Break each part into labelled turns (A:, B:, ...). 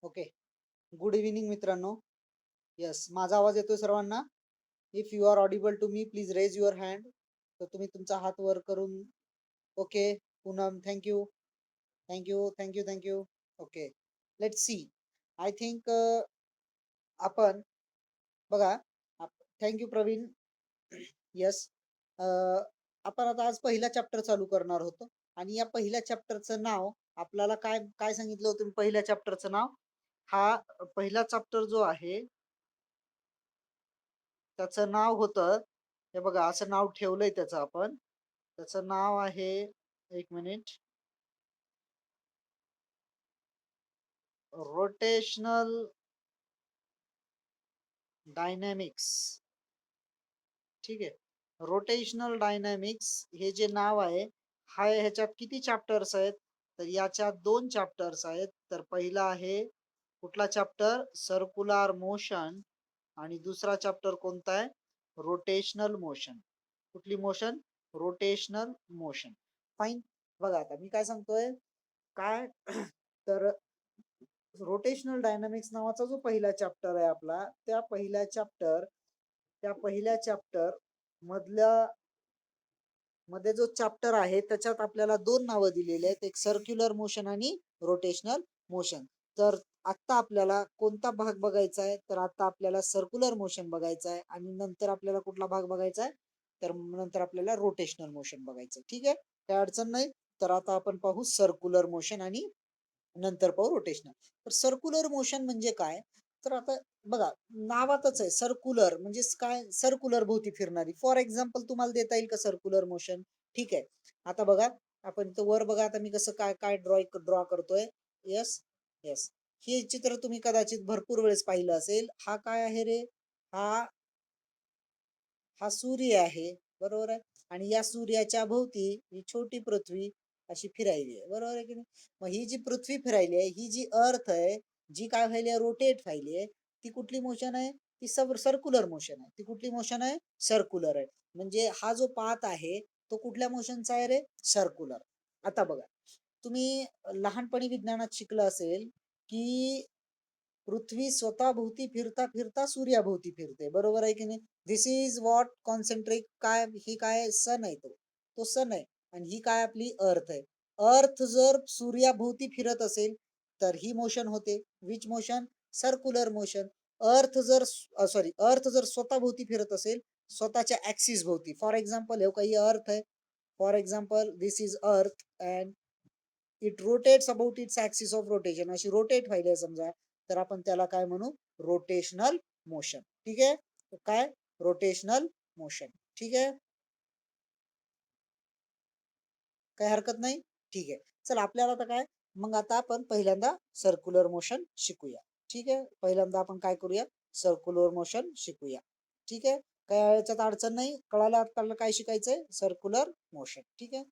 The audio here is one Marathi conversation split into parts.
A: ओके. गुड इव्हिनिंग मित्रांनो. येस, माझा आवाज येतोय सर्वांना? If you are audible to me please raise your hand. तर तुम्ही तुमचा हात वर करून. Okay. Poonam, thank you thank you thank you thank you. Okay, let see. I think आपण बघा. थँक्यू प्रवीण. येस. आपण आता आज पहिला चॅप्टर चालू करणार होतो आणि या पहिल्या चॅप्टरचं नाव आपल्याला काय काय सांगितलं होतं मी पहिल्या चॅप्टरचं नाव? हा पहिला चॅप्टर जो आहे त्याचं नाव होतं, हे बघा असं नाव ठेवलंय त्याचं आपण. त्याचं नाव आहे, एक मिनिट, रोटेशनल डायनॅमिक्स. ठीक आहे, रोटेशनल डायनॅमिक्स हे जे नाव आहे, हा ह्याच्यात किती चॅप्टर्स आहेत? तर याच्यात 2 चॅप्टर्स आहेत. तर पहिला आहे कुठला चॅप्टर? Circular motion. आणि दुसरा चॅप्टर कोणता आहे? Rotational motion. कुठली मोशन? Rotational motion. फाईन. बघा आता मी काय सांगतोय काय तर रोटेशनल डायनामिक्स नावाचा जो पहिला चॅप्टर आहे आपला, त्या पहिल्या चॅप्टर मधल्या मध्ये जो चॅप्टर आहे त्याच्यात आपल्याला 2 नावं दिलेली आहेत, एक सर्क्युलर मोशन आणि रोटेशनल मोशन. तर आता आपल्याला कोणता भाग बघायचा आहे? तर आता आपल्याला सर्क्युलर मोशन बघायचा आहे आणि नंतर आपल्याला कुठला भाग बघायचा आहे? तर नंतर आपल्याला रोटेशनल मोशन बघायचं. ठीक आहे, काय अडचण नाही. तर आता आपण पाहू सर्क्युलर मोशन आणि नंतर पाहू रोटेशनल. तर सर्क्युलर मोशन म्हणजे काय? तर आता बघा, नावातच आहे सर्क्युलर म्हणजे काय? सर्क्युलर भोवती फिरणारी. फॉर एक्झाम्पल तुम्हाला देता येईल का सर्क्युलर मोशन? ठीक आहे, आता बघा, आपण इथं वर बघा, आता मी कसं काय काय ड्रॉ करतोय. येस. येस. हे चित्र तुम्ही कदाचित भरपूर वेळेस पाहिलं असेल. हा काय आहे रे? हा हा सूर्य आहे, बरोबर आहे. आणि या सूर्याच्या भोवती ही छोटी पृथ्वी अशी फिरायली आहे, बरोबर आहे की नाही? मग ही जी पृथ्वी फिरायली आहे, ही जी अर्थ आहे, जी काय व्हायली आहे? रोटेट व्हायली आहे. ती कुठली मोशन आहे? ती सर्क्युलर मोशन आहे. ती कुठली मोशन आहे? सर्क्युलर आहे. म्हणजे हा जो पाथ आहे तो कुठल्या मोशनचा आहे रे? सर्क्युलर. आता बघा, तुम्ही लहानपणी विज्ञानात शिकलं असेल की पृथ्वी स्वतःभोवती फिरता फिरता सूर्याभोवती फिरते, बरोबर आहे की नाही? दिस इज व्हॉट कॉन्सेंट्रिक. काय ही? काय सन आहे? तो सन आहे. आणि ही काय? आपली अर्थ आहे. अर्थ जर सूर्याभोवती फिरत असेल तर ही मोशन होते. Which motion? Circular motion. अर्थ जर स्वतःभोवती फिरत असेल, स्वतःच्या ऍक्सिस भोवती, फॉर एक्झाम्पल हे काही अर्थ आहे. For example this is earth and it rotates about it's axis of rotation. अशी रोटेट व्हायली समजा, तर आपण त्याला काय म्हणू? Rotational motion. ठीक आहे, काय? Rotational motion. ठीक आहे, काही हरकत नाही. ठीक आहे, चल आपल्याला आता काय, मग आता आपण पहिल्यांदा सर्क्युलर मोशन शिकूया. ठीक आहे, पहिल्यांदा आपण काय करूया? सर्क्युलर मोशन शिकूया. ठीक आहे, काय याच्यात अडचण नाही. कळालं आपल्याला काय शिकायचंय? Circular motion. ठीक आहे.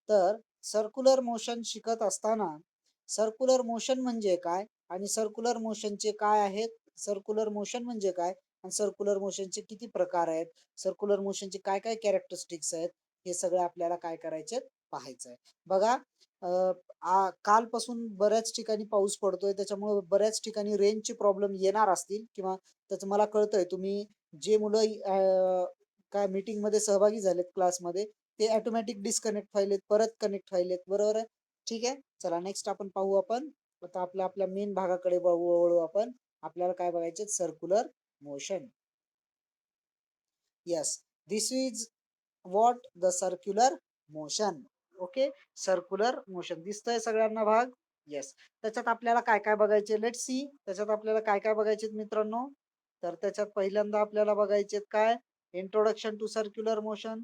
A: तर सर्क्युलर मोशन शिकत असताना सर्क्युलर मोशन म्हणजे काय आणि सर्क्युलर मोशनचे काय आहेत? सर्क्युलर मोशन म्हणजे काय आणि सर्क्युलर मोशनचे किती प्रकार आहेत? सर्क्युलर मोशनचे काय काय कॅरेक्टरिस्टिक्स आहेत? हे सगळं आपल्याला काय करायचे? पाहायचं आहे. बघा, कालपासून बऱ्याच ठिकाणी पाऊस पडतोय, त्याच्यामुळे बऱ्याच ठिकाणी रेंजचे प्रॉब्लेम येणार असतील, किंवा त्याचं मला कळतंय तुम्ही जे मुलं काय मीटिंग मध्ये सहभागी झालेत क्लासमध्ये, ते ऑटोमॅटिक डिस्कनेक्ट व्हायलेत, परत कनेक्ट व्हायलेत, बरोबर आहे. ठीक आहे, चला नेक्स्ट आपण पाहू. आपण आता आपल्या मेन भागाकडे वळू आपण. आपल्याला काय बघायचे? Circular motion. Yes, this is what? The circular motion. Okay, circular motion दिसतंय सगळ्यांना भाग? येस. त्याच्यात आपल्याला काय काय बघायचे? Let see. त्याच्यात आपल्याला काय काय बघायचे मित्रांनो? तर त्याच्यात पहिल्यांदा आपल्याला बघायचे काय? Introduction to circular motion.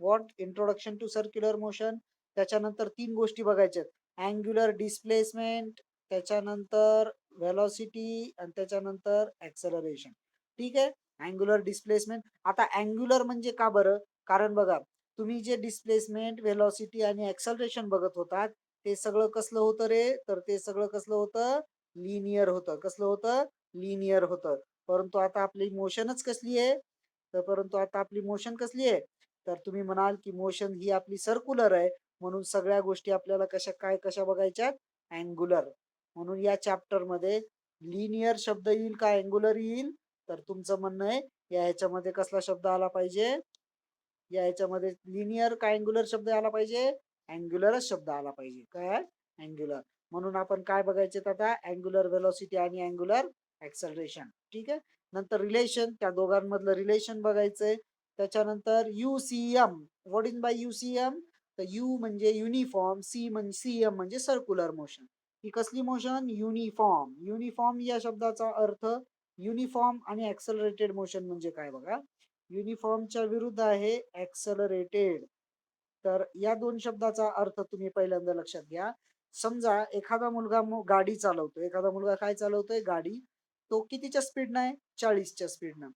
A: What? Introduction to circular motion. त्याच्यानंतर 3 गोष्टी बघायच्यात: अँग्युलर डिस्प्लेसमेंट, त्याच्यानंतर व्हेलॉसिटी आणि त्याच्यानंतर ऍक्सलरेशन. ठीक आहे, अँग्युलर डिस्प्लेसमेंट. आता अँग्युलर म्हणजे का बरं? कारण बघा, तुम्ही जे डिस्प्लेसमेंट, व्हेलॉसिटी आणि ऍक्सलरेशन बघत होतात, ते सगळं कसलं होतं रे? तर ते सगळं कसलं होतं? लिनियर होतं. कसलं होतं? लिनियर होतं. परंतु आता आपली मोशनच कसली आहे? तर परंतु आता आपली मोशन कसली आहे? तर तुम्ही म्हणाल की मोशन ही आपली सर्क्युलर आहे. म्हणून सगळ्या गोष्टी आपल्याला कशा बघायच्यात, अँग्युलर. म्हणून या चॅप्टर मध्ये लिनियर शब्द येईल का अँग्युलर येईल? तर तुमचं म्हणणं आहे या ह्याच्यामध्ये कसला शब्द आला पाहिजे, या ह्याच्यामध्ये लिनियर का अँग्युलर शब्द आला पाहिजे, अँग्युलरच शब्द आला पाहिजे. काय? अँग्युलर. म्हणून आपण काय बघायचे आता, अँग्युलर व्हेलॉसिटी आणि अँग्युलर ऍक्सलरेशन. ठीक आहे. नंतर रिलेशन, त्या दोघांमधलं रिलेशन बघायचंय. त्याच्यानंतर UCM. What in by UCM? तर यू म्हणजे युनिफॉर्म, सीएम म्हणजे सर्क्युलर मोशन. ही कसली मोशन? युनिफॉर्म. युनिफॉर्म या शब्दाचा अर्थ, युनिफॉर्म आणि ऍक्सलरेटेड मोशन म्हणजे काय बघा. युनिफॉर्मच्या विरुद्ध आहे ऍक्सलरेटेड. तर या दोन शब्दाचा अर्थ तुम्ही पहिल्यांदा लक्षात घ्या. समजा एखादा मुलगा गाडी चालवतोय, एखादा मुलगा काय चालवतोय? गाडी. तो कितीच्या स्पीडनं? 40च्या स्पीडनं.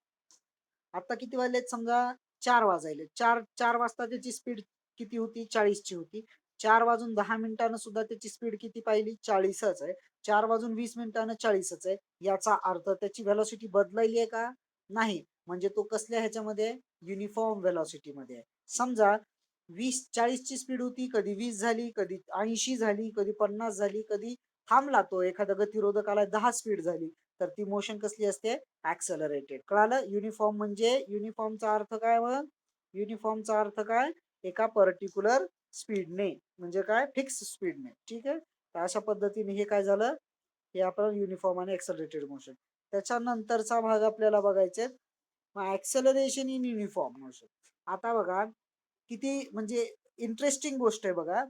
A: आता किती वाजलेत? समजा 4 वाजायले. 4 वाजता त्याची स्पीड किती होती? 40ची होती. 4 वाजून 10 मिनिटानं सुद्धा त्याची स्पीड किती पाहिली? 40च आहे. 4 वाजून 20 मिनिटानं 40च आहे. याचा अर्थ त्याची व्हेलॉसिटी बदलायली आहे का? नाही. म्हणजे तो कसल्या ह्याच्यामध्ये? युनिफॉर्म व्हेलॉसिटी मध्ये आहे. समजा 40ची स्पीड होती, कधी 20 झाली, कधी 80 झाली, कधी 50 झाली, कधी थांबला तो, एखादा गतिरोधकाला 10 स्पीड झाली, तर ती मोशन कसली असते? ऍक्सलरेटेड. कळालं? युनिफॉर्म म्हणजे, युनिफॉर्मचा अर्थ काय? मग युनिफॉर्मचा अर्थ काय? एका पर्टिक्युलर स्पीडने, म्हणजे काय? फिक्स स्पीडने. ठीक आहे. तर अशा पद्धतीने हे काय झालं, हे आपण युनिफॉर्म आणि ऍक्सलरेटेड मोशन. त्याच्यानंतरचा भाग आपल्याला बघायचे मग ऍक्सलरेशन इन युनिफॉर्म मोशन. आता बघा किती म्हणजे इंटरेस्टिंग गोष्ट आहे बघा.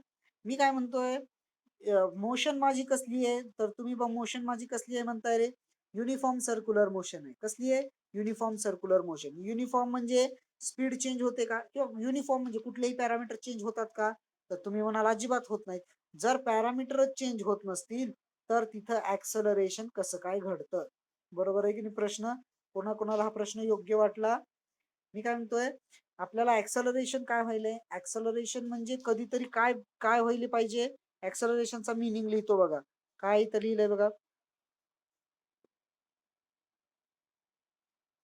A: मी काय म्हणतोय, मोशन माझी कसली आहे? तर तुम्ही मोशन माझी कसली आहे म्हणताय रे? युनिफॉर्म सर्क्युलर मोशन आहे. कसली आहे? Uniform circular motion. युनिफॉर्म म्हणजे स्पीड चेंज होते का? किंवा युनिफॉर्म म्हणजे कुठलेही पॅरामीटर चेंज होतात का? तर तुम्ही म्हणाल अजिबात होत नाही. जर पॅरामीटरच चेंज होत नसतील तर तिथं ऍक्सलरेशन कसं काय घडतं? बरोबर आहे की नाही प्रश्न? कोणाकोणाला हा प्रश्न योग्य वाटला? मी काय म्हणतोय, आपल्याला ऍक्सलरेशन काय व्हायलंय? ऍक्सलरेशन म्हणजे कधीतरी काय काय व्हायला पाहिजे? ऍक्सलरेशनचा मिनिंग लिहितो बघा. काय इथं लिहिलंय बघा.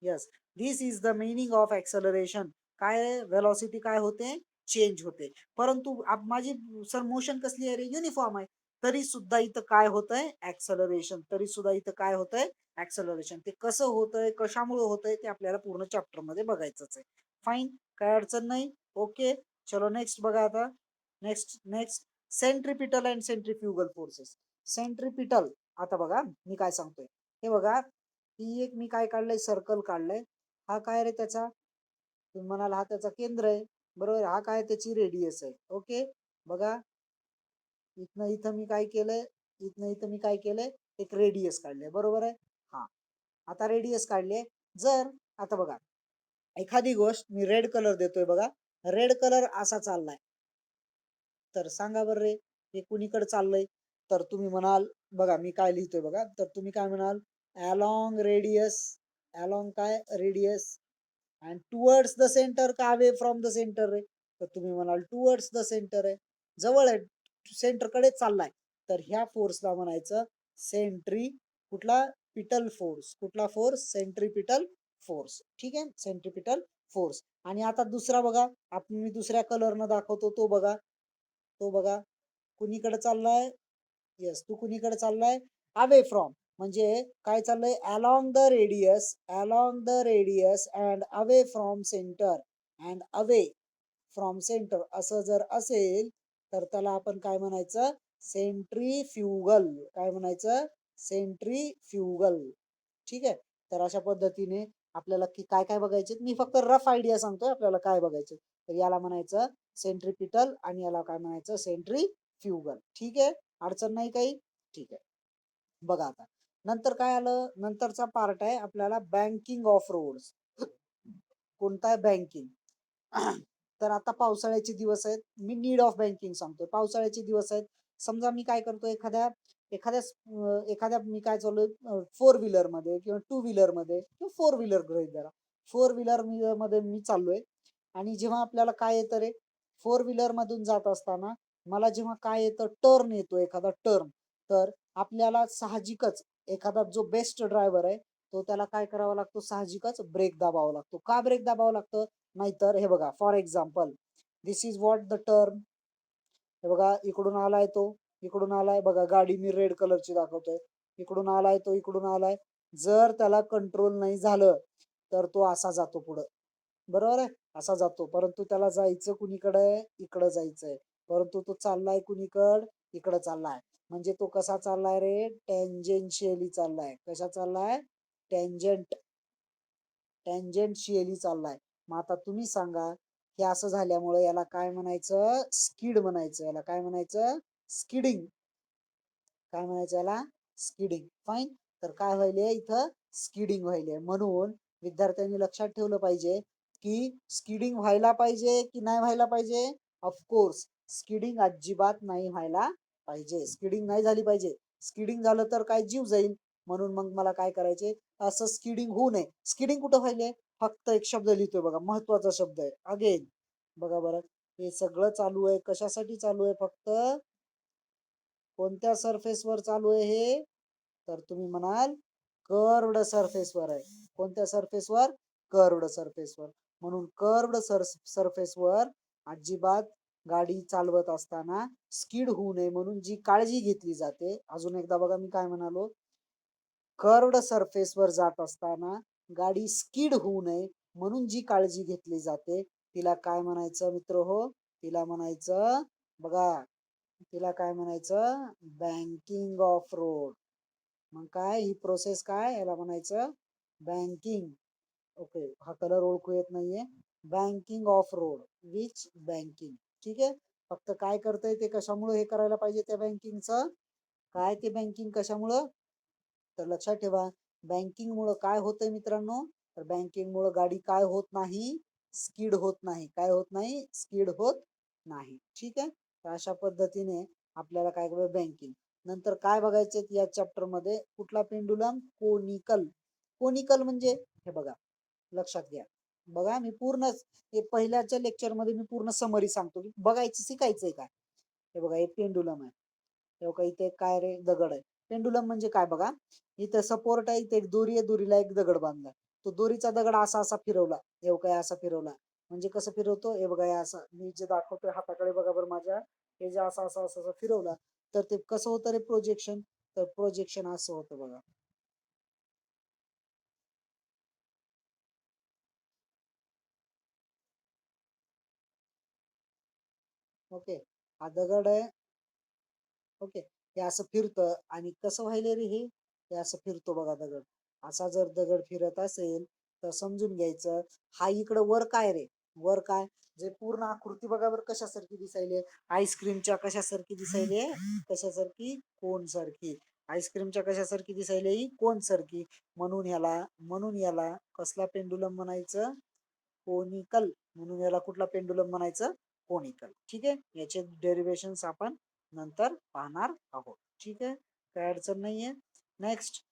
A: Yes, this is the meaning of acceleration. काय? व्हेलॉसिटी काय होते? चेंज होते. परंतु माझी सर मोशन कसली आहे रे? युनिफॉर्म आहे. तरी सुद्धा इथं काय होतंय? ऍक्सलरेशन. तरी सुद्धा इथं काय होतंय? ऍक्सलरेशन. ते कसं होतंय, कशामुळे होतंय ते आपल्याला पूर्ण चॅप्टर मध्ये बघायचंच आहे. फाईन, काय अडचण नाही. ओके, चलो नेक्स्ट बघा आता. Next next centripetal and centrifugal forces. Centripetal, आता बघा मी काय सांगतोय हे बघा. ही एक मी काय काढलंय, सर्कल काढलंय. हा काय रे त्याचा? तुम्ही म्हणाल हा त्याचा केंद्र आहे. बरोबर. हा काय? त्याची रेडियस आहे. ओके. बघा इथनं इथं मी काय केलंय, इथनं इथं मी काय केलंय, एक रेडियस काढले. बरोबर आहे. हा, आता रेडियस काढले. जर आता बघा एखादी गोष्ट मी रेड कलर देतोय बघा, रेड कलर असा चाललाय, तर सांगा बरं रे हे कुणीकडे चाललंय? तर तुम्ही म्हणाल, बघा मी काय लिहितोय बघा, तर तुम्ही काय म्हणाल, अलॉंग रेडियस. अलॉंग काय? Radius. And towards the centre का अवे फ्रॉम द सेंटर रे? तर तुम्ही म्हणाल टुवर्ड्स द सेंटर आहे, जवळ आहे, सेंटर कडे चाललाय. तर ह्या फोर्सला म्हणायचं सेंट्री कुठला? पिटल फोर्स. कुठला फोर्स? Centripetal force. ठीक आहे, सेंट्रीपिटल फोर्स. आणि आता दुसरा बघा, आपण मी दुसऱ्या कलरनं दाखवतो तो बघा. तो बघा कुणीकडे चाललाय? येस, तू कुणीकडे चाललाय? Away from. म्हणजे काय चाललंय? Along the radius, along the radius and away from centre. And away from centre असं जर असेल तर त्याला आपण काय म्हणायचं? सेंट्रीफ्युगल. काय म्हणायचं? सेंट्रीफ्युगल. ठीक आहे. तर अशा पद्धतीने आपल्याला काय काय बघायचे, मी फक्त रफ आयडिया सांगतोय आपल्याला काय बघायचं. तर याला म्हणायचं सेंट्रिपिटल आणि याला काय म्हणायचं? सेंट्रीफ्युगल. ठीक आहे, अडचण नाही काही. ठीक आहे. बघा आता नंतर काय आलं, नंतरचा पार्ट आहे आपल्याला बँकिंग ऑफ रोड्स. कोणता आहे? बँकिंग. तर आता पावसाळ्याचे दिवस आहेत, मी नीड ऑफ बँकिंग सांगतोय. पावसाळ्याचे दिवस आहेत. समजा मी काय करतो, एखाद्या एखाद्या एखाद्या मी काय चालू 4 व्हीलर मध्ये किंवा 2 व्हीलर मध्ये किंवा 4 व्हीलर गृहीत धरा. 4 व्हीलर मध्ये मी चाललोय आणि जेव्हा आपल्याला काय येतं रे, 4 व्हीलर मधून जात असताना मला जेव्हा काय येतं, टर्न येतो एखादा टर्न, तर आपल्याला साहजिकच एखादा जो बेस्ट ड्रायव्हर आहे तो त्याला काय करावा लागतो? साहजिकच ब्रेक दाबावा लागतो. का ब्रेक दाबावं लागतं? नाहीतर हे बघा, for example this is what the turn. हे बघा इकडून आलाय तो, इकडून आलाय बघा, गाडी मी रेड कलरची दाखवतोय, इकडून आलाय तो, इकडून आलाय. जर त्याला कंट्रोल नाही झालं तर तो असा जातो पुढं, बरोबर आहे, असा जातो. परंतु त्याला जायचं कुणीकडे, इकडं जायचंय, परंतु तो चाललाय कुणीकड, इकडं चाललाय. म्हणजे तो कसा चाललाय रे, टँजेन्शियली चाललाय. कशा चाललाय, टँजंट, टँजेंशियली चाललाय. मग आता तुम्ही सांगा, हे असं झाल्यामुळे याला काय म्हणायचं, स्किड म्हणायचं. याला काय म्हणायचं, स्किडिंग. काय म्हणायचं याला, स्किडिंग. फाईन. तर काय व्हायले इथं, स्किडिंग व्हायले. म्हणून विद्यार्थ्यांनी लक्षात ठेवलं पाहिजे की स्किडिंग व्हायला पाहिजे की नाही व्हायला पाहिजे. ऑफकोर्स स्किडिंग अजिबात नाही व्हायला पाहिजे. स्किडिंग नाही झाली पाहिजे. स्किडिंग झालं तर काय, जीव जाईल. म्हणून मग मला काय करायचे, असं स्किडिंग होऊ नये. स्किडिंग कुठं व्हायले, फक्त एक शब्द लिहितोय बघा, महत्वाचा शब्द आहे अगेन. बघा बरं, हे सगळं चालू आहे कशासाठी चालू आहे, फक्त कोणत्या सरफेसवर चालू आहे हे, तर तुम्ही म्हणाल कर्वड सरफेसवर आहे. कोणत्या सरफेसवर, कर्वड सरफेसवर. म्हणून कर्वड सरफेसवर अजिबात गाडी चालवत असताना स्किड होऊ नये म्हणून जी काळजी घेतली जाते. अजून एकदा बघा मी काय म्हणालो, कर्वड सरफेसवर जात असताना गाडी स्किड होऊ नये म्हणून जी काळजी घेतली जाते तिला काय म्हणायचं मित्र हो, तिला म्हणायचं बघा, तिला काय म्हणायचं, बँकिंग ऑफ रोड. मग काय ही प्रोसेस, काय याला म्हणायचं, बँकिंग. ओके, हा कलर ओळखू येत नाहीये. Banking of road, which banking. ठीक आहे. फक्त काय करतंय ते, कशामुळे हे करायला पाहिजे त्या बँकिंगचं, काय ते बँकिंग कशामुळं, तर लक्षात ठेवा, बँकिंग मुळे काय होतंय मित्रांनो, तर बँकिंग मुळे गाडी काय होत नाही, स्किड होत नाही. काय होत नाही, स्किड होत नाही. ठीक आहे. तर अशा पद्धतीने आपल्याला काय करायचं, बँकिंग. नंतर काय बघायचे या चॅप्टर मध्ये, कुठला पेंडुलम, कोनिकल. कोनिकल म्हणजे हे बघा, लक्षात घ्या. बघा मी पूर्ण हे पहिल्याच्या लेक्चर मध्ये मी पूर्ण समरी सांगतो की बघायचं, शिकायचंय काय. हे बघा हे पेंडुलम आहे, हे बघा इथे काय रे, दगड आहे. पेंडुलम म्हणजे काय बघा, इथं सपोर्ट आहे, इथे एक दोरी आहे, दोरीला एक दगड बांधलाय. तो दोरीचा दगड असा असा फिरवला, हे काय असा फिरवला, म्हणजे कसं फिरवतो, हे बघा असं मी जे दाखवतोय हाताकडे बघा बरं माझ्या, हे जे असं असं असं फिरवला तर ते कसं होतं रे, प्रोजेक्शन. तर प्रोजेक्शन असं होतं बघा. ओके, हा दगड आहे. ओके, हे असं फिरतं आणि कसं व्हायलं रे हे असं फिरतो बघा दगड. असा जर दगड फिरत असेल तर समजून घ्यायचं हा इकडं वर काय रे, वर काय, जे पूर्ण आकृती बघा बरं कशासारखी दिसायली, आईस्क्रीमच्या कशासारखी दिसायली, कशासारखी, कोन सारखी. आईस्क्रीमच्या कशासारखी दिसायली, कोन सारखी. म्हणून याला कसला पेंडुलम म्हणायचं, कोनिकल. म्हणून याला कुठला पेंडुलम म्हणायचं, कोनिकल. ठीक आहे. याचे डेरिवेशन्स आपण नंतर पाहणार आहोत. ठीक आहे, काय अडचण नाहीये. नेक्स्ट,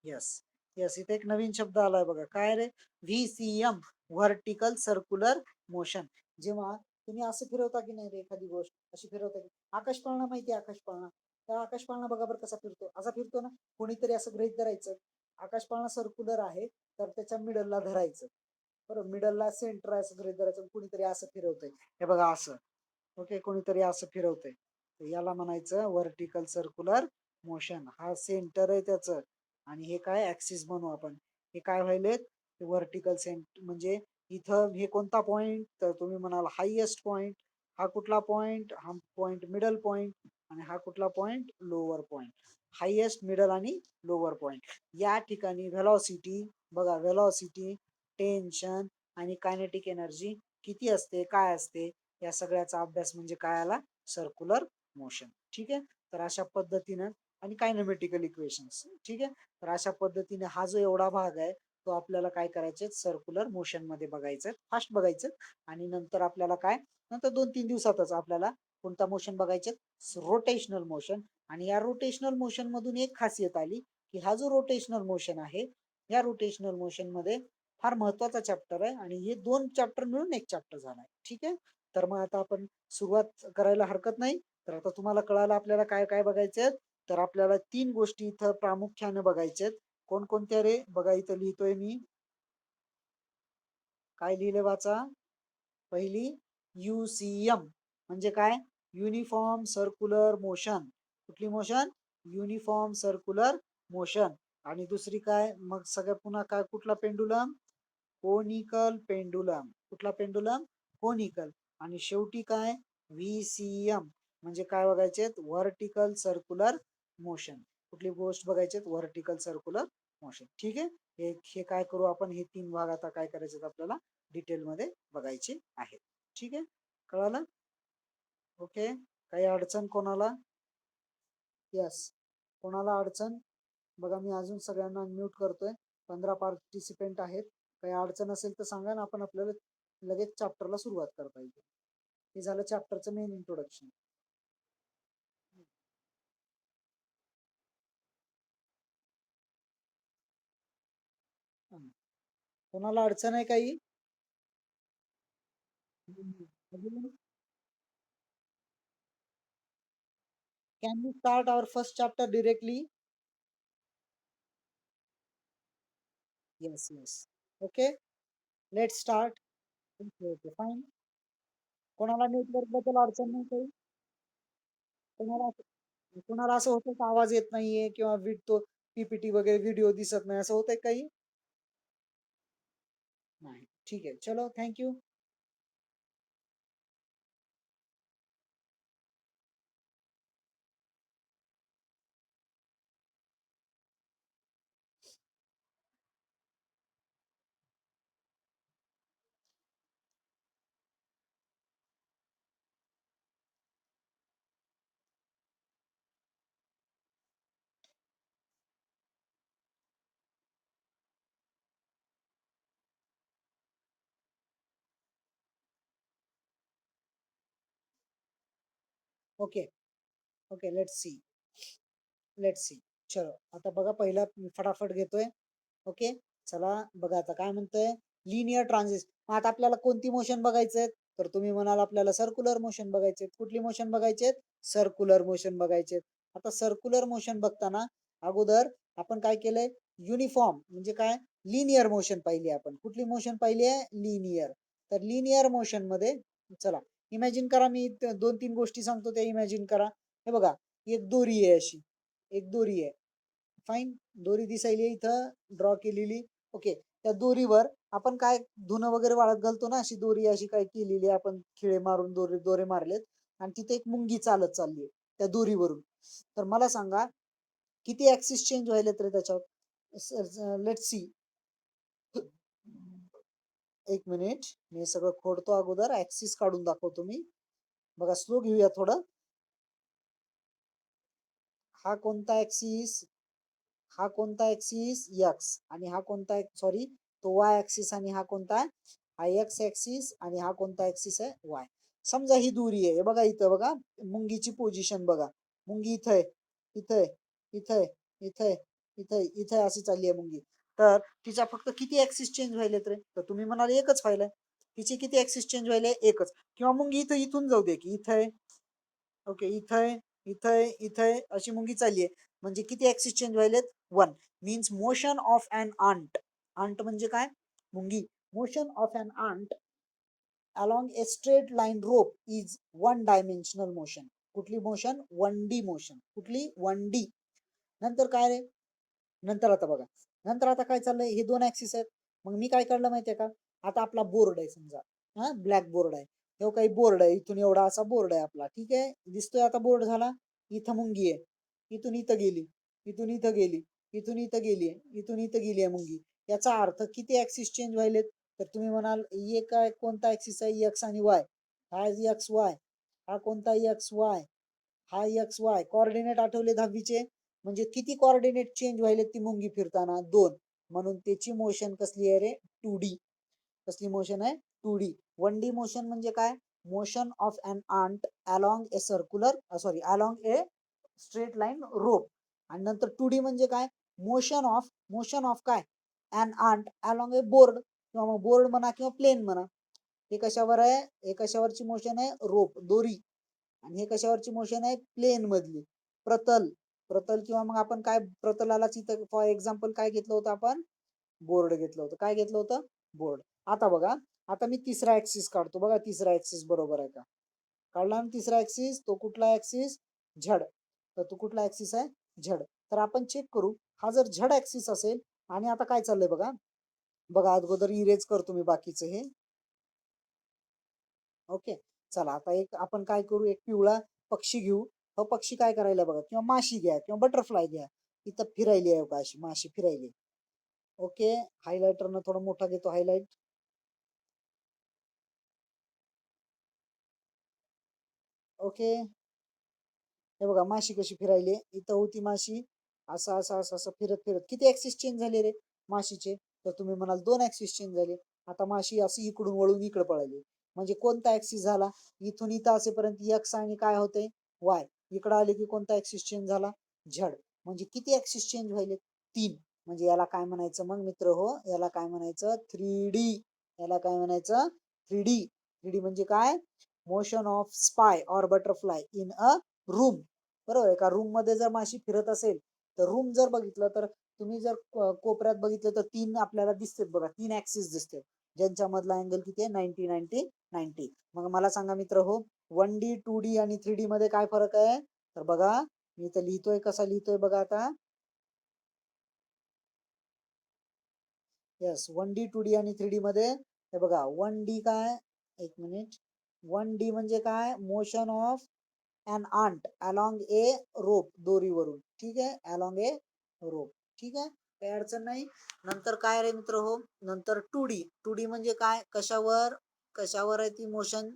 A: यस, यस, इथे एक नवीन शब्द आलाय बघा, काय रे, व्हीसीएम, व्हर्टिकल सर्क्युलर मोशन. जेव्हा तुम्ही असं फिरवता की नाही रे, एखादी गोष्ट अशी फिरवता की, आकाशपाळणा माहिती आहे, आकाशपाळणा, त्या आकाशपाळणा बघा बरं कसा फिरतो, असा फिरतो ना. कोणीतरी असं गृहीत धरायचं, आकाशपाळणा सर्क्युलर आहे, तर त्याच्या मिडलला धरायचं, बरोबर, मिडलला सेंटर आहे असं गृहीत धरायचं, कुणीतरी असं फिरवतंय, हे बघा असं. ओके, कोणीतरी असं फिरवतंय, याला म्हणायचं व्हर्टिकल सर्क्युलर मोशन. हा सेंटर आहे त्याचं, आणि हे काय, ऍक्सिस म्हणू आपण. हे काय व्हायलेत, व्हर्टिकल सेंटर म्हणजे इथं हे कोणता पॉइंट, तर तुम्ही म्हणाल हायएस्ट पॉइंट. हा कुठला पॉइंट, हा पॉइंट मिडल पॉइंट. आणि हा कुठला point, lower point. Highest, middle आणि लोअर पॉइंट. या ठिकाणी व्हेलॉसिटी बघा, व्हेलॉसिटी, टेन्शन आणि कायनेटिक एनर्जी किती असते, काय असते, या सगळ्याचा अभ्यास म्हणजे काय आला, सर्क्युलर मोशन. ठीक आहे. तर अशा पद्धतीनं, आणि कायनेमॅटिकल इक्वेशन्स. ठीक आहे. तर अशा पद्धतीने हा जो एवढा भाग आहे तो आपल्याला काय करायचे, सर्क्युलर मोशन मध्ये बघायचं, फास्ट बघायचं. आणि नंतर आपल्याला काय, नंतर 2-3 दिवसातच आपल्याला कोणता मोशन बघायचे, रोटेशनल मोशन. आणि या रोटेशनल मोशन मधून एक खासियत आली की हा जो रोटेशनल मोशन आहे, या रोटेशनल मोशन मध्ये फार महत्वाचा चॅप्टर आहे, आणि हे 2 चॅप्टर मिळून एक चॅप्टर झालाय. ठीक आहे. तर मग आता आपण सुरुवात करायला हरकत नाही. तर आता तुम्हाला कळालं आपल्याला काय काय बघायचंय. तर आपल्याला 3 गोष्टी इथं प्रामुख्याने बघायच्यात. कोणकोणत्या रे, बघा इथं लिहितोय मी, काय लिहिले वाचा, पहिली, युसीएम. म्हणजे काय? Uniform circular motion. कुठली मोशन? Uniform circular motion. आणि दुसरी काय? मग सगळ्या पुन्हा काय? कुठला पेंडुलम? Conical pendulum. कुठला पेंडुलम? कोनिकल. आणि शेवटी काय? व्हीसीएम. म्हणजे काय बघायचे? Vertical circular motion. कुठली गोष्ट बघायची? Vertical circular motion. ठीक आहे. हे काय करू आपण? हे 3 भाग आता काय करायचे आपल्याला डिटेल मध्ये बघायचे आहेत. ठीक आहे. कळालं? ओके. काही अडचण कोणाला? यस. कोणाला अडचण? बघा मी अजून सगळ्यांना म्यूट करतोय. 15 पार्टिसिपेंट आहेत. काही अडचण असेल तर सांगा ना, आपण आपल्याला लगेच चॅप्टरला सुरुवात करता येईल. हे झालं चॅप्टरचं मेन इंट्रोडक्शन. कोणाला अडचण आहे काही? Can you start our first chapter directly? Yes yes. Okay. Let start. Okay okay fine. कोणाला नेटवर्क बद्दल अडचण नाही काही? कोणाला कोणाला असं होतं की आवाज येत नाहीये किंवा तो पीपीटी वगैरे व्हिडिओ दिसत नाही, असं होतंय काही? नाही. ठीक आहे. चलो thank you. Okay okay. Let's see. चलो आता बघा, पहिला फटाफट घेतोय. ओके. चला बघा आता काय म्हणतोय. लिनियर ट्रान्झिस. मग आता आपल्याला कोणती मोशन बघायचे? तर तुम्ही म्हणाल आपल्याला सर्क्युलर मोशन बघायचे. कुठली मोशन बघायचे? सर्क्युलर मोशन बघायचे. आता सर्क्युलर मोशन बघताना अगोदर आपण काय केलंय? युनिफॉर्म म्हणजे काय? लिनियर मोशन पाहिली आपण. कुठली मोशन पाहिली आहे? लिनियर. तर लिनियर मोशन मध्ये चला इमॅजिन करा, मी 2-3 गोष्टी सांगतो त्या इमॅजिन करा. हे बघा, एक दोरी आहे अशी. एक दोरी आहे. फाईन. दोरी दिसायली इथं ड्रॉ केलेली. ओके. त्या दोरीवर आपण काय धुणं वगैरे वाळत घालतो ना, अशी दोरी अशी काय केलेली आहे, आपण खिळे मारून दोरे दोरे मारलेत. आणि तिथे एक मुंगी चालत चालली आहे त्या दोरीवरून. तर मला सांगा किती ऍक्सिस चेंज व्हायलेत रे त्याच्यावर? Let see. एक मिनिट, मी सगळं खोडतो अगोदर, ऍक्सिस काढून दाखवतो मी. बघा स्लो घेऊया थोडं. हा कोणता ऍक्सिस? हा कोणता ऍक्सिस? एक्स. आणि हा कोणता? सॉरी, तो वाय ऍक्सिस. आणि हा कोणता आहे? हा एक्स ऍक्सिस. आणि हा कोणता ऍक्सिस आहे? वाय. समजा ही दुरी आहे. बघा इथं, बघा मुंगीची पोझिशन बघा. मुंगी इथं आहे, इथं आहे, इथं आहे, इथं आहे, इथं आहे, इथं आहे, अशी चालली आहे मुंगी. तर तिचा फक्त किती ऍक्सिस चेंज व्हायलेत रे? तर तुम्ही म्हणाल एकच व्हायलाय. तिचे किती ऍक्सिस चेंज व्हायले? एकच. किंवा मुंगी इथं इथून जाऊ दे की इथं आहे. ओके. इथं आहे, इथं आहे, इथं आहे, अशी मुंगी चालली आहे. म्हणजे किती ऍक्सिस चेंज व्हायलेत? 1. Means motion of an ant. Ant म्हणजे काय? मुंगी. Motion of an ant along a straight line rope is one dimensional motion. कुठली मोशन? 1D motion. कुठली? 1D. नंतर काय रे? नंतर आता बघा, नंतर आता काय चाललंय? हे 2 ऍक्सिस आहेत. मग मी काय काढलं माहितीये का? आता आपला बोर्ड आहे समजा. हा ब्लॅक बोर्ड आहे. हे काही बोर्ड आहे, इथून एवढा असा बोर्ड आहे आपला. ठीक आहे. दिसतोय आता बोर्ड झाला. इथं मुंगी आहे. इथून इथं गेली, इथून इथं गेली, इथून इथं गेली, इथून इथं गेली आहे मुंगी. याचा अर्थ किती ऍक्सिस चेंज व्हायलेत? तर तुम्ही म्हणाल हे काय कोणता ऍक्सिस आहे? एक्स आणि वाय. हा एक्स वाय. हा कोणता? X Y. हा एक्स वाय. कॉर्डिनेट आठवले 10वीचे? म्हणजे किती कॉर्डिनेट चेंज व्हायले ती मुंगी फिरताना? 2. म्हणून त्याची मोशन कसली आहे रे? 2D. कसली मोशन आहे? 2D. 1D मोशन म्हणजे काय? Motion of an ant along a circular, sorry, along a straight line rope. आणि नंतर 2D म्हणजे काय? मोशन ऑफ काय? An ant along a board. किंवा मग बोर्ड म्हणा किंवा प्लेन म्हणा. हे कशावर आहे? हे कशावरची मोशन आहे? रोप, दोरी. आणि हे कशावरची मोशन आहे? प्लेन मधली. प्रतल. प्रतल किंवा मग आपण काय प्रतलालाच इथं फॉर एक्झाम्पल काय घेतलं होतं आपण? बोर्ड घेतलं होतं. काय घेतलं होतं? बोर्ड. आता बघा, आता मी तिसरा ऍक्सिस काढतो. बघा तिसरा ऍक्सिस बरोबर आहे का? काढला ना तिसरा ऍक्सिस, तो कुठला ऍक्सिस? झड. तर तो कुठला ऍक्सिस आहे? झड. तर आपण चेक करू, हा जर झड ऍक्सिस असेल आणि आता काय चाललंय बघा, बघा अगोदर इरेज करतो मी बाकीचं हे. ओके, चला आता एक आपण काय करू, एक पिवळा पक्षी घेऊ. हा पक्षी काय करायला बघा, किंवा माशी घ्या किंवा बटरफ्लाय घ्या, इथं फिरायली आहे का, अशी माशी फिरायली. ओके, हायलायटरनं थोडा मोठा घेतो हायलाइट. ओके, हे बघा माशी कशी फिरायली, इथं होती माशी, असं असं असं असं फिरत फिरत. किती ऍक्सिस चेंज झाले रे माशीचे? तर तुम्ही म्हणाल 2 ऍक्सिस चेंज झाले. आता माशी अशी इकडून वळून इकडे पळाली, म्हणजे कोणता ऍक्सिस झाला? इथून इथं असेपर्यंत एक्स आणि काय होते? वाय. इकडे आले की कोणता ऍक्सिस चेंज झाला? झड. म्हणजे किती ऍक्सिस चेंज व्हायले? 3. म्हणजे याला काय म्हणायचं मग मित्र हो? याला काय म्हणायचं? 3D. याला काय म्हणायचं? 3D. 3D म्हणजे काय? Motion of spy or butterfly in a room. बरोबर आहे का? रूम मध्ये जर माशी फिरत असेल, तर रूम जर बघितलं तर तुम्ही जर कोपऱ्यात बघितलं तर 3 आपल्याला दिसतात बघा, 3 ऍक्सिस दिसते, ज्यांच्या मधला अँगल किती आहे? 90 90 90. मग मला सांगा मित्र हो, 1D 2D आणि 3D मध्ये काय फरक आहे? तर बघा मी इथं लिहितोय, कसा लिहितोय बघा आता. येस, 1D 2D आणि 3D मध्ये हे बघा, 1D काय, एक मिनिट, 1D म्हणजे काय? Motion of an ant along a rope, दोरीवरून. ठीक आहे, अलॉंग ए रोप. ठीक आहे, काही अडचण नाही. नंतर काय रे मित्र हो, नंतर 2D. 2D म्हणजे काय? कशावर? कशावर आहे ती मोशन?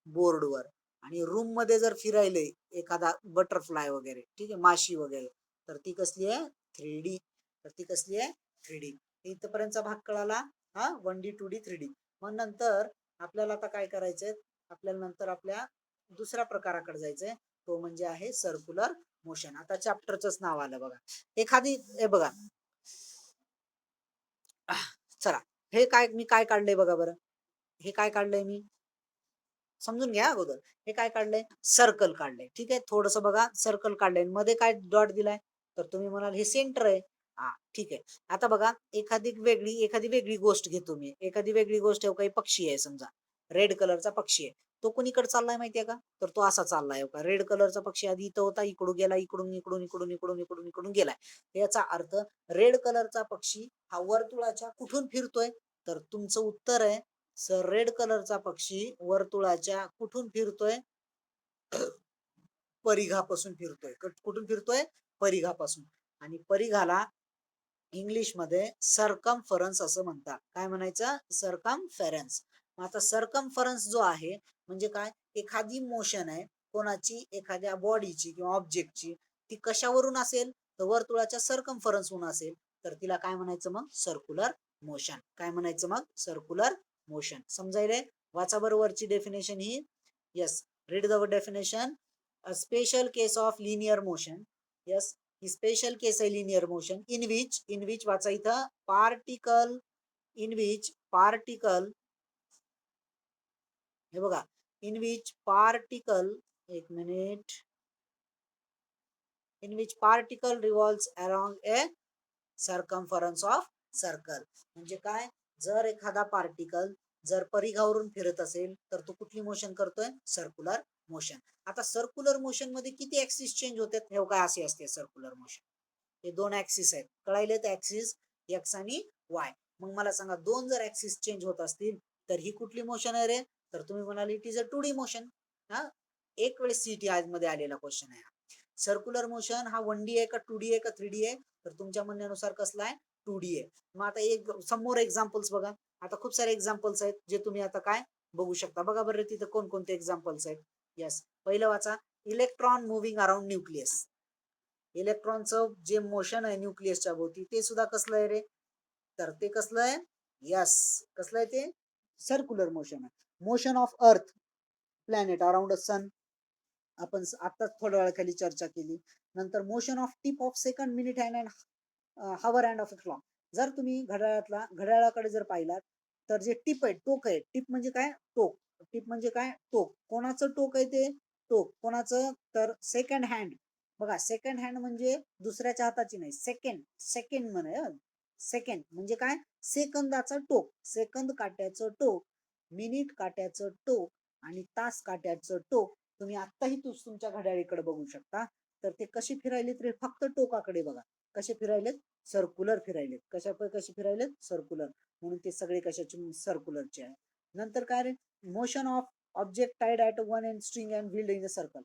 A: बोर्डवर. आणि रूम मध्ये जर फिरायले एखादा बटरफ्लाय वगैरे, ठीक आहे, माशी वगैरे, तर ती कसली आहे? 3D. तर ती कसली आहे? 3D. इथपर्यंतचा भाग कळाला. हा, 1D 2D 3D. मग नंतर आपल्याला आता काय करायचंय, आपल्याला नंतर आपल्या दुसऱ्या प्रकाराकडे जायचंय, तो म्हणजे आहे सर्क्युलर मोशन. आता चॅप्टरच नाव आलं बघा. एखादी, हे बघा, चला, हे काय मी काय काढलंय बघा बरं, हे काय काढलंय मी, समजून घ्या अगोदर. हे काय काढलंय? सर्कल काढलंय. ठीक आहे, थोडस बघा, सर्कल काढलंय, मध्ये काय डॉट दिलाय, तर तुम्ही म्हणाल हे सेंटर आहे. हा, ठीक आहे. आता बघा, एखादी वेगळी गोष्ट घेतो मी, एखादी वेगळी गोष्ट, काही पक्षी आहे समजा, रेड कलरचा पक्षी आहे. तो कोणीकडे चाललाय माहितीये का? तर तो असा चाललाय का, रेड कलरचा पक्षी आधी इथं होता, इकडून गेला, इकडून इकडून इकडून इकडून इकडून इकडून गेलाय. याचा अर्थ रेड कलरचा पक्षी हा वर्तुळाच्या कुठून फिरतोय? तर तुमचं उत्तर आहे सर, रेड कलरचा पक्षी वर्तुळाच्या कुठून फिरतोय? परिघापासून फिरतोय. कुठून फिरतोय? परिघापासून. आणि परिघाला इंग्लिश मध्ये सरकमफरन्स असं म्हणतात. काय म्हणायचं? सरकमफेरन्स. आता सरकमफरन्स जो आहे म्हणजे काय? एखादी मोशन आहे कोणाची, एखाद्या बॉडीची किंवा ऑब्जेक्टची, ती कशावरून असेल? तर वर्तुळाच्या सरकमफरन्सवरून असेल, तर तिला काय म्हणायचं मग? Circular motion. काय म्हणायचं मग? Circular motion. समजायले? वाचा बरं वरची डेफिनेशन ही. Yes, read the definition. A special case of linear motion. Yes, ही स्पेशल केस आहे लिनियर मोशन, इन विच वाचा इथं, पार्टिकल, इन विच पार्टिकल, हे बघा, इन विच पार्टिकल, एक minute, in which particle revolves around a circumference of circle. म्हणजे काय? जर एखादा पार्टिकल जर परिघावरून फिरत असेल, तर तो कुठली मोशन करतोय? Circular motion. आता सर्क्युलर मोशन मध्ये किती ऍक्सिस चेंज होतात? हे काय असे असते सर्क्युलर मोशन, हे 2 ऍक्सिस आहेत, कळायलेत? ऍक्सिस एक्स आणि वाय. मग मला सांगा, 2 जर ऍक्सिस चेंज होत असतील, तर ही कुठली मोशन आहे रे? तर तुम्ही म्हणाले it is a 2D motion. हा, एक वेळेस सीटी आज मध्ये आलेला क्वेश्चन आहे. सर्क्युलर मोशन हा 1D आहे का 2D आहे का 3D आहे? तर तुमच्या म्हणण्यानुसार कसला आहे? 2D आहे. मग आता एक समोर एक्झाम्पल्स बघा. आता खूप सारे एक्झाम्पल्स आहेत जे तुम्ही आता काय बघू शकता. बघा बरं तिथं कोणकोणते एक्झाम्पल्स आहेत. येस, पहिलं वाचा, इलेक्ट्रॉन मुव्हिंग अराउंड न्यूक्लियस. इलेक्ट्रॉनचं जे मोशन आहे न्यूक्लियसच्या भोवती, ते सुद्धा कसलं आहे रे? तर ते कसलं आहे? यस, कसलं आहे ते? सर्क्युलर मोशन आहे. Motion of earth planet around a sun, आपण आताच थोड्या वेळाखाली चर्चा केली. नंतर motion of tip of second, minute hand and hour hand of a clock. जर तुम्ही घड्याळाकडे जर पाहिलात, तर जे टिप आहे, टोक आहे, टिप म्हणजे काय? टोक. टिप म्हणजे काय? टोक. कोणाचं टोक आहे ते? टोक कोणाचं? तर सेकंड हँड. बघा, सेकंड हँड म्हणजे दुसऱ्याच्या हाताची नाही, सेकंड, सेकंड म्हणे. सेकंड म्हणजे काय? सेकंदाचं टोक, सेकंद काट्याचं टोक, मिनिट काट्याचं टोक आणि तास काट्याचं टोक तुम्ही आत्ताही तुमच्या घड्याळीकडे बघू शकता. तर ते कसे फिरायलेत रे, फक्त टोकाकडे बघा. कसे फिरायलेत? सर्क्युलर फिरायलेत. कसे फिरायलेत? सर्क्युलर. म्हणून ते सगळे कशाचे? सर्क्युलरचे आहे. नंतर काय रे, motion of object tied at one end string and whirled in a circle.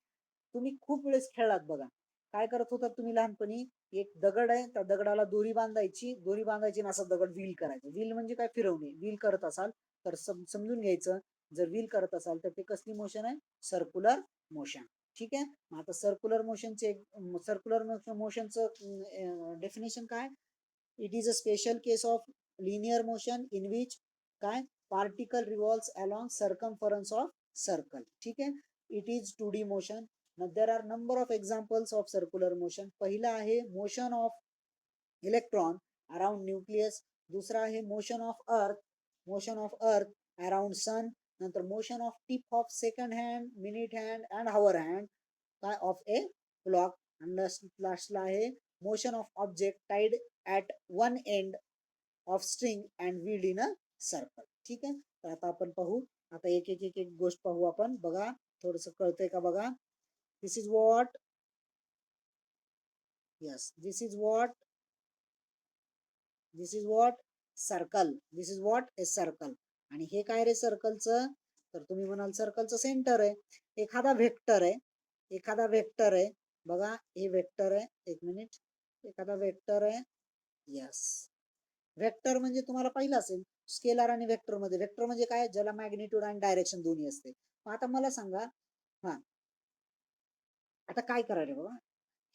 A: तुम्ही खूप वेळेस खेळलात बघा. काय करत होता तुम्ही लहानपणी? एक दगड आहे, त्या दगडाला दोरी बांधायची आणि असं दगड व्हील करायचं. व्हील म्हणजे काय? फिरवणे. व्हील करत असाल तर समजून घ्यायचं, जर व्हील करत असाल तर ते कसली मोशन आहे? Circular motion. ठीक आहे. आता सर्क्युलर मोशनचं डेफिनेशन काय? It is a special case of linear motion in which काय? Particle revolves along circumference of circle. ठीक आहे. It is 2D motion. There are number of examples of circular motion. पहिला आहे motion of electron around nucleus. दुसरा आहे motion of earth around sun. नंतर motion of tip of second hand, minute hand and hour hand काय ऑफ ए क्लॉक. आणि लास्टला आहे motion of object tied at one end of string and whirled in a circle. ठीक आहे. तर आता आपण पाहू. आता एक एक एक एक गोष्ट पाहू आपण. बघा थोडस कळतंय का बघा. This is what yes this is what circle. This is what a circle. आणि हे काय रे सर्कलचं? तर तुम्ही म्हणाल सर्कलचं सेंटर आहे. एखादा वेक्टर आहे बघा. हे वेक्टर आहे. एक मिनिट. एखादा वेक्टर आहे. यस. वेक्टर म्हणजे तुम्हाला पाहिलं असेल स्केलर आणि वेक्टर मध्ये. वेक्टर म्हणजे काय? ज्याला मॅग्निट्यूड आणि डायरेक्शन दोन्ही असते. आता मला सांगा, हा आता काय करायला बघा.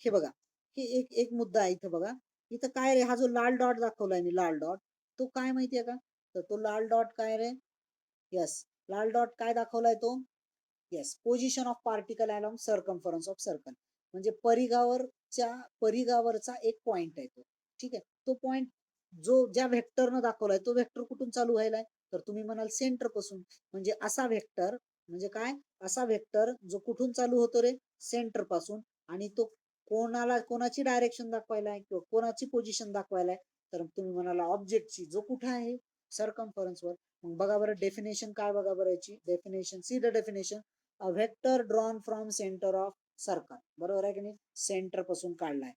A: हे बघा, हे एक एक मुद्दा आहे इथं बघा. इथं काय रे, हा जो लाल डॉट दाखवलाय मी, लाल डॉट, तो काय माहितीये का? तर तो लाल डॉट काय रे? यस, लाल डॉट काय दाखवलाय तो? Yes, position of particle along circumference of circle. म्हणजे परिघावरचा एक पॉइंट आहे तो. ठीक आहे. तो पॉइंट जो ज्या व्हेक्टरनं दाखवलाय तो व्हेक्टर कुठून चालू व्हायलाय? तर तुम्ही म्हणाल सेंटर पासून. म्हणजे असा व्हेक्टर म्हणजे काय? असा व्हेक्टर जो कुठून चालू होतो रे? सेंटर पासून. आणि तो कोणाची डायरेक्शन दाखवायलाय किंवा कोणाची पोझिशन दाखवायलाय? तर तुम्ही म्हणाला ऑब्जेक्टची, जो कुठे आहे? सर्कम्फरन्स वर. मग बघा बरं डेफिनेशन काय? बघा बरं याची definition. See the definition. A vector drawn from centre of circle. बरोबर आहे की नाही? सेंटर पासून काढलाय.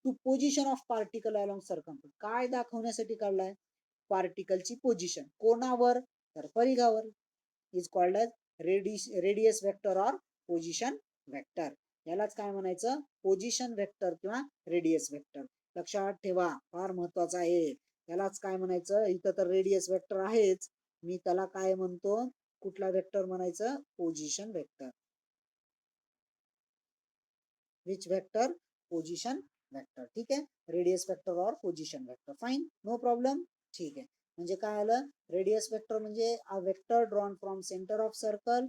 A: To position of particle along circumference. काय दाखवण्यासाठी काढलाय? पार्टिकलची पोझिशन. कोणावर? तर परिघावर. Is called as radius vector or position vector. यालाच काय म्हणायचं? पोझिशन वेक्टर किंवा रेडियस वेक्टर. लक्षात ठेवा, फार महत्वाचं आहे. यालाच काय म्हणायचं? इथं तर रेडियस वेक्टर आहेच, मी त्याला काय म्हणतो? कुठला वेक्टर म्हणायचं? Position vector. Which vector? Position vector. ठीक आहे. रेडियस वेक्टर और position vector. Fine, no problem. ठीक आहे. म्हणजे काय आलं? रेडियस वेक्टर म्हणजे a vector drawn from centre of circle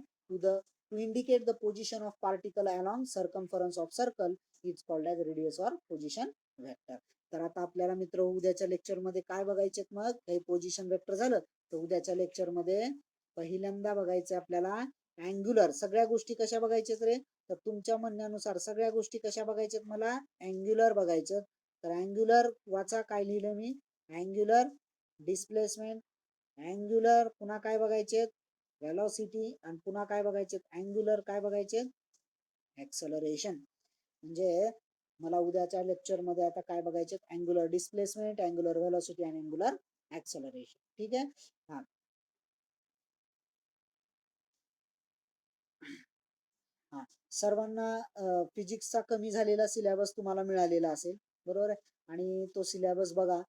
A: to indicate the position of particle along circumference of circle is called as radius or position vector. तर आता आपल्याला मित्र उद्याच्या लेक्चर मध्ये काय बघायचे? मग काही पोझिशन वेक्टर झालं तर उद्याच्या लेक्चर मध्ये पहिल्यांदा बघायचं आपल्याला अँग्युलर. सगळ्या गोष्टी कशा बघायच्यात रे? तर तुमच्या म्हणण्यानुसार सगळ्या गोष्टी कशा बघायच्यात? मला अँग्युलर बघायचं. तर अँग्युलर वाचा, काय लिहिलं मी? अँग्युलर डिस्प्लेसमेंट, अँग्युलर पुन्हा काय बघायचे? वेलॉसिटी. आणि पुन्हा काय बघायचे? अँग्युलर काय बघायचे? ऍक्सलरेशन. म्हणजे मला उद्याच्या लेक्चर मध्ये आता काय बघायचे? अँग्युलर डिस्प्लेसमेंट, अँग्युलर वेलॉसिटी आणि अँग्युलर ऍक्सलरेशन. ठीक आहे. हा हा सर्वांना फिजिक्सचा कमी झालेला सिलेबस तुम्हाला मिळालेला असेल, बरोबर आहे. आणि तो सिलेबस बघा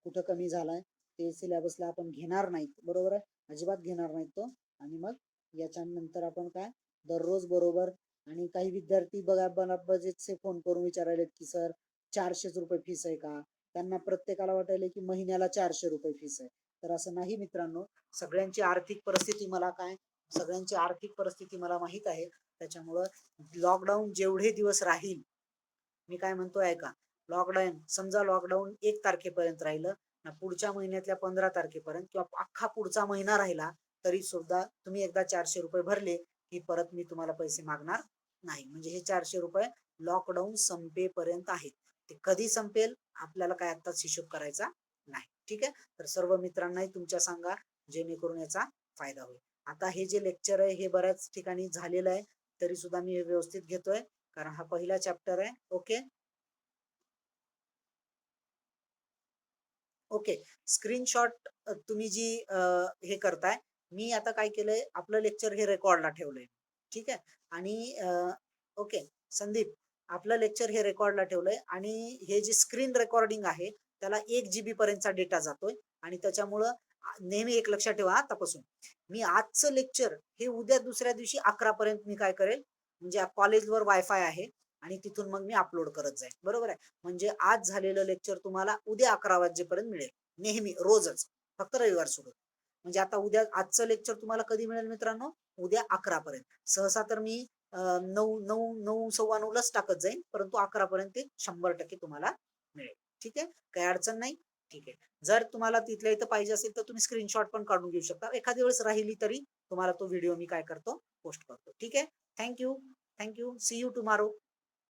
A: कुठं कमी झालाय. ते सिलेबसला आपण घेणार नाहीत, बरोबर आहे. अजिबात घेणार नाहीत तो. आणि मग याच्यानंतर आपण काय दररोज बरोबर. आणि काही विद्यार्थी बघा बजेटचे फोन करून विचारायलेत की सर 400 रुपये फीस आहे का? त्यांना प्रत्येकाला वाटायला की महिन्याला 400 रुपये फीस आहे. तर असं नाही मित्रांनो. सगळ्यांची आर्थिक परिस्थिती मला काय सगळ्यांची आर्थिक परिस्थिती मला माहित आहे. त्याच्यामुळं लॉकडाऊन जेवढे दिवस राहील, मी काय म्हणतोय ऐका. लॉकडाऊन 1 तारखेपर्यंत राहिलं ना, पुढच्या महिन्यातल्या 15 तारखेपर्यंत किंवा अख्खा पुढचा महिना राहिला तरी सुद्धा तुम्ही एकदा 400 रुपये भरले की परत मी तुम्हाला पैसे मागणार नाही. म्हणजे हे 400 रुपये लॉकडाऊन संपेपर्यंत आहेत. ते कधी संपेल आपल्याला काय आत्ताच हिशोब करायचा नाही. ठीक आहे. तर सर्व मित्रांनाही तुमच्या सांगा, जेणेकरून याचा फायदा होईल. आता हे जे लेक्चर आहे हे बऱ्याच ठिकाणी झालेलं आहे, तरी सुद्धा मी हे व्यवस्थित घेतोय कारण हा पहिला चॅप्टर आहे. Okay okay. स्क्रीनशॉट तुम्ही जी हे करताय, मी आता काय केलंय, आपलं लेक्चर हे रेकॉर्डला ठेवलंय. ठीक आहे. आणि ओके संदीप, आपलं लेक्चर हे रेकॉर्डला ठेवलंय आणि हे जे स्क्रीन रेकॉर्डिंग आहे त्याला 1 GB पर्यंतचा डेटा जातोय आणि त्याच्यामुळं नेहमी एक लक्षात ठेवा आतापासून, मी आजचं लेक्चर हे उद्या दुसऱ्या दिवशी 11 पर्यंत मी काय करेल, म्हणजे कॉलेजवर वायफाय आहे आणि तिथून मग मी अपलोड करत जाईल. बरोबर आहे. म्हणजे आज झालेलं लेक्चर तुम्हाला उद्या 11 वाजेपर्यंत मिळेल. नेहमी रोजच, फक्त रविवार सोडून. म्हणजे आता उद्या आजचं लेक्चर तुम्हाला कधी मिळेल मित्रांनो, उद्या 11 पर्यंत. सहसा तर मी 9, 9, 9, 9:15 टाकत जाईल, परंतु 11 पर्यंत ते 100% तुम्हाला मिळेल. ठीक आहे, काही अडचण नाही. ठीक आहे. जर तुम्हाला तिथल्या इथं पाहिजे असेल तर तुम्ही स्क्रीनशॉट पण काढून घेऊ शकता. एखादी वेळेस राहिली तरी तुम्हाला तो व्हिडिओ मी काय करतो, पोस्ट करतो. ठीक आहे. Thank you. Thank you. See you tomorrow.